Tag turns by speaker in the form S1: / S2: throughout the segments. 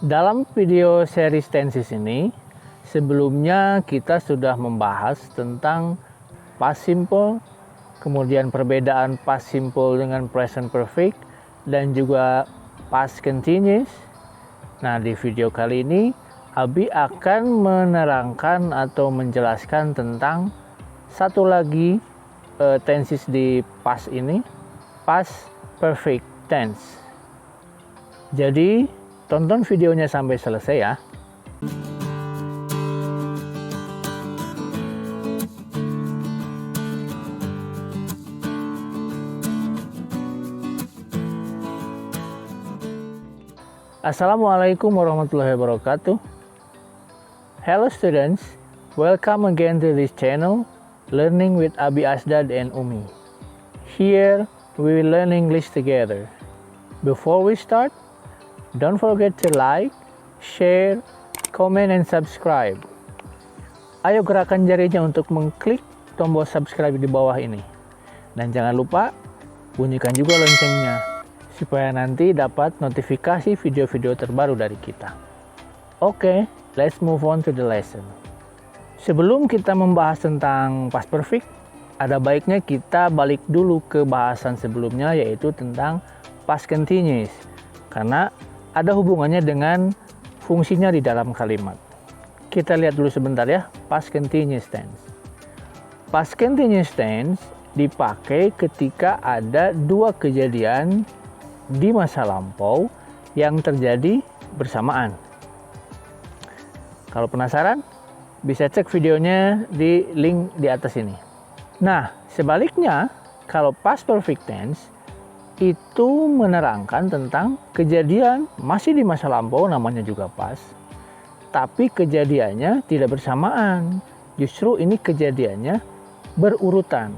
S1: Dalam video series tenses ini, sebelumnya kita sudah membahas tentang past simple, kemudian perbedaan past simple dengan present perfect, dan juga past continuous. Nah, di video kali ini, Abi akan menerangkan atau menjelaskan tentang satu lagi tenses di past ini, past perfect tense. Jadi, tonton videonya sampai selesai ya. Assalamualaikum warahmatullahi wabarakatuh. Hello students, welcome again to this channel, Learning with Abi Asdad and Umi. Here, we will learn English together. Before we start, don't forget to like, share, comment, and subscribe. Ayo gerakan jarinya untuk mengklik tombol subscribe di bawah ini. Dan jangan lupa, bunyikan juga loncengnya, supaya nanti dapat notifikasi video-video terbaru dari kita. Oke, let's move on to the lesson. Sebelum kita membahas tentang past perfect, ada baiknya kita balik dulu ke bahasan sebelumnya, yaitu tentang past continuous. Karena ada hubungannya dengan fungsinya di dalam kalimat. Kita lihat dulu sebentar ya, past continuous tense. Past continuous tense dipakai ketika ada dua kejadian di masa lampau yang terjadi bersamaan. Kalau penasaran, bisa cek videonya di link di atas ini. Nah, sebaliknya, kalau past perfect tense itu menerangkan tentang kejadian masih di masa lampau, namanya juga past, tapi kejadiannya tidak bersamaan. Justru ini kejadiannya berurutan.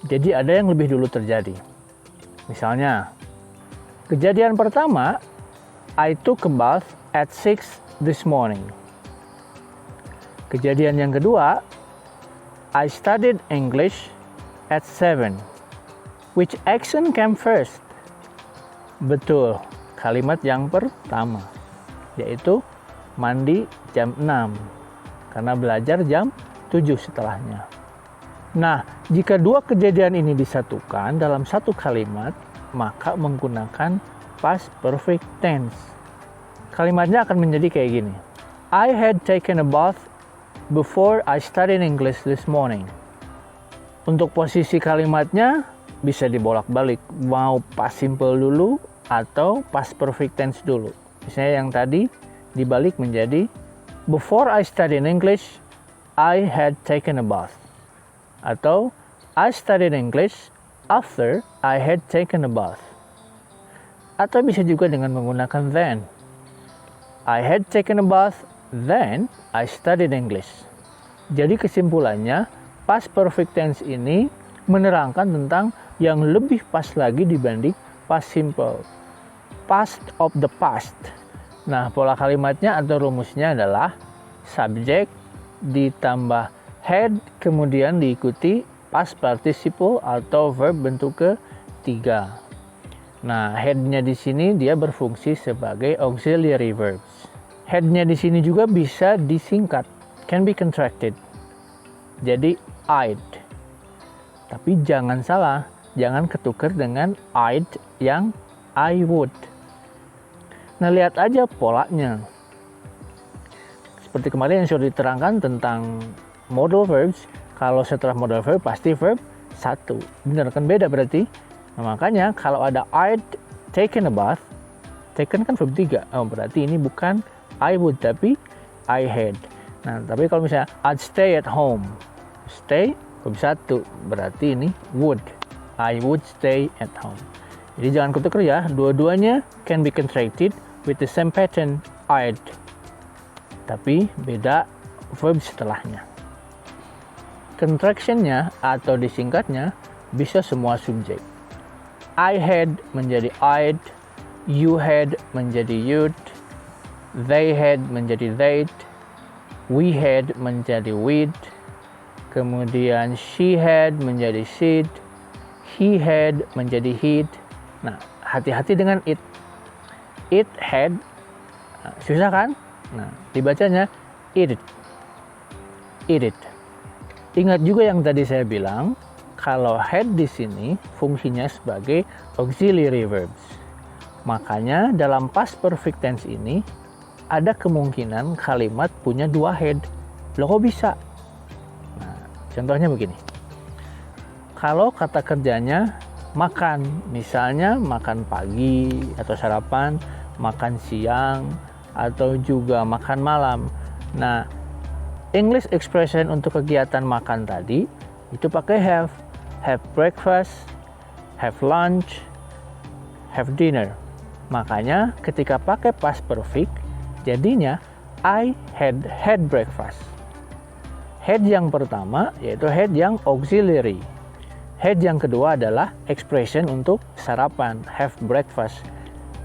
S1: Jadi ada yang lebih dulu terjadi. Misalnya, kejadian pertama, I took a bath at 6 this morning. Kejadian yang kedua, I studied English at 7. Which action came first? Betul, kalimat yang pertama, yaitu mandi jam 6, karena belajar jam 7 setelahnya. Nah, jika dua kejadian ini disatukan dalam satu kalimat, maka menggunakan past perfect tense. Kalimatnya akan menjadi kayak gini. I had taken a bath before I studied English this morning. Untuk posisi kalimatnya bisa dibolak-balik, mau past simple dulu atau past perfect tense dulu. Misalnya yang tadi dibalik menjadi before I studied English, I had taken a bath. Atau I studied English after I had taken a bath. Atau bisa juga dengan menggunakan then. I had taken a bath, then I studied English. Jadi kesimpulannya, past perfect tense ini menerangkan tentang yang lebih pas lagi dibanding past simple. Past of the past. Nah, pola kalimatnya atau rumusnya adalah subject ditambah had, kemudian diikuti past participle atau verb bentuk ketiga. Nah, had-nya di sini dia berfungsi sebagai auxiliary verbs. Had-nya di sini juga bisa disingkat, can be contracted. Jadi I'd. Tapi jangan salah, jangan ketukar dengan I'd yang I would. Nah, lihat aja polanya. Seperti kemarin yang sudah diterangkan tentang modal verbs, kalau setelah modal verb pasti verb satu. Benar kan, beda berarti. Nah, makanya kalau ada I'd taken a bath, taken kan verb 3. Oh, berarti ini bukan I would tapi I had. Nah, tapi kalau misalnya I'd stay at home, stay verb 1, berarti ini would. I would stay at home. Jadi jangan ketukar ya, dua-duanya can be contracted with the same pattern I'd. Tapi beda verb setelahnya. Contractionnya atau disingkatnya bisa semua subjek. I had menjadi I'd, you had menjadi you'd, they had menjadi they'd, we had menjadi we'd, kemudian she had menjadi she'd, he had menjadi he'd. Nah, hati-hati dengan it. It had Nah, susah kan? Nah, dibacanya eat it. Eat it. Ingat juga yang tadi saya bilang, kalau had di sini fungsinya sebagai auxiliary verbs. Makanya dalam past perfect tense ini ada kemungkinan kalimat punya dua had. Loh kok bisa? Nah, contohnya begini. Kalau kata kerjanya makan, misalnya makan pagi atau sarapan, makan siang, atau juga makan malam. Nah, English expression untuk kegiatan makan tadi itu pakai have. Have breakfast, have lunch, have dinner. Makanya ketika pakai past perfect, jadinya I had breakfast. Had yang pertama yaitu had yang auxiliary. Had yang kedua adalah expression untuk sarapan, have breakfast.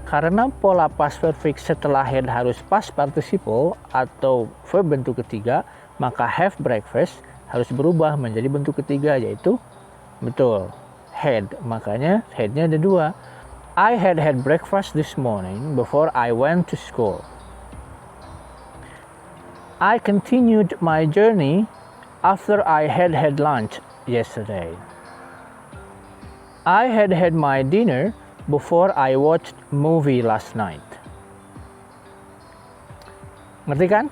S1: Karena pola past perfect setelah had harus past participle atau verb bentuk ketiga, maka have breakfast harus berubah menjadi bentuk ketiga, yaitu betul, had. Makanya had-nya ada dua. I had breakfast this morning before I went to school. I continued my journey after I had lunch yesterday. I had my dinner before I watched movie last night. Ngerti kan?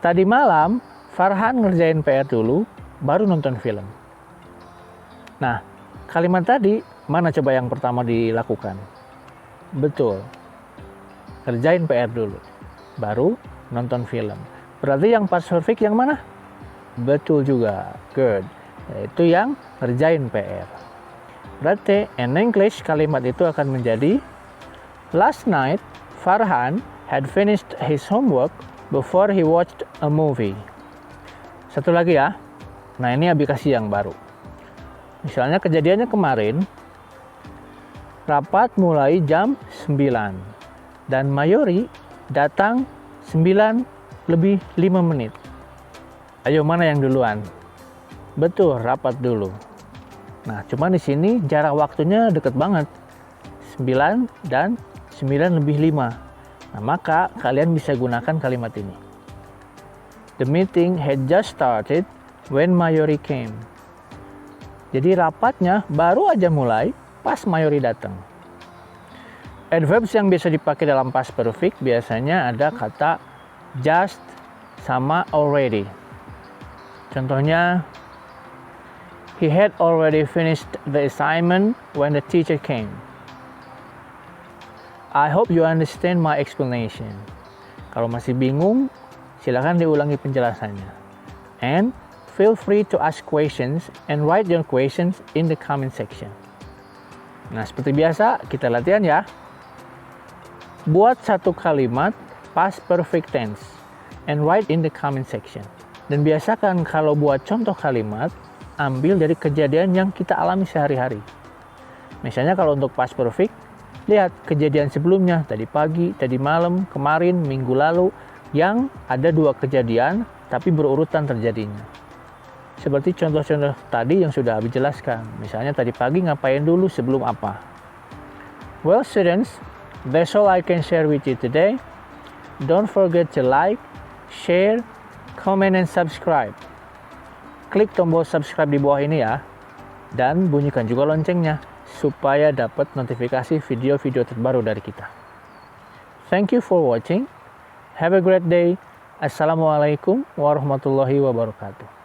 S1: Tadi malam Farhan ngerjain PR dulu, baru nonton film. Nah, kalimat tadi mana coba yang pertama dilakukan? Betul, kerjain PR dulu, baru nonton film. Berarti yang past perfect yang mana? Betul juga, good. Yaitu yang ngerjain PR. Berarti in English kalimat itu akan menjadi last night Farhan had finished his homework before he watched a movie. Satu lagi ya. Nah, ini aplikasi yang baru. Misalnya kejadiannya kemarin, rapat mulai jam 9 dan Mayori datang 9:05. Ayo, mana yang duluan? Betul, rapat dulu. Nah, cuma di sini jarak waktunya deket banget. 9 dan 9:05. Nah, maka kalian bisa gunakan kalimat ini. The meeting had just started when Mayori came. Jadi rapatnya baru aja mulai pas Mayori datang. Adverbs yang bisa dipakai dalam past perfect biasanya ada kata just sama already. Contohnya, he had already finished the assignment when the teacher came. I hope you understand my explanation. Kalau masih bingung, silakan diulangi penjelasannya. And feel free to ask questions and write your questions in the comment section. Nah, seperti biasa, kita latihan ya. Buat satu kalimat past perfect tense and write in the comment section. Dan biasakan kalau buat contoh kalimat, ambil dari kejadian yang kita alami sehari-hari. Misalnya kalau untuk past perfect, lihat kejadian sebelumnya, tadi pagi, tadi malam, kemarin, minggu lalu, yang ada dua kejadian tapi berurutan terjadinya. Seperti contoh-contoh tadi yang sudah Abi jelaskan. Misalnya tadi pagi ngapain dulu sebelum apa. Well students, that's all I can share with you today. Don't forget to like, share, comment, and subscribe. Klik tombol subscribe di bawah ini ya. Dan bunyikan juga loncengnya supaya dapat notifikasi video-video terbaru dari kita. Thank you for watching. Have a great day. Assalamualaikum warahmatullahi wabarakatuh.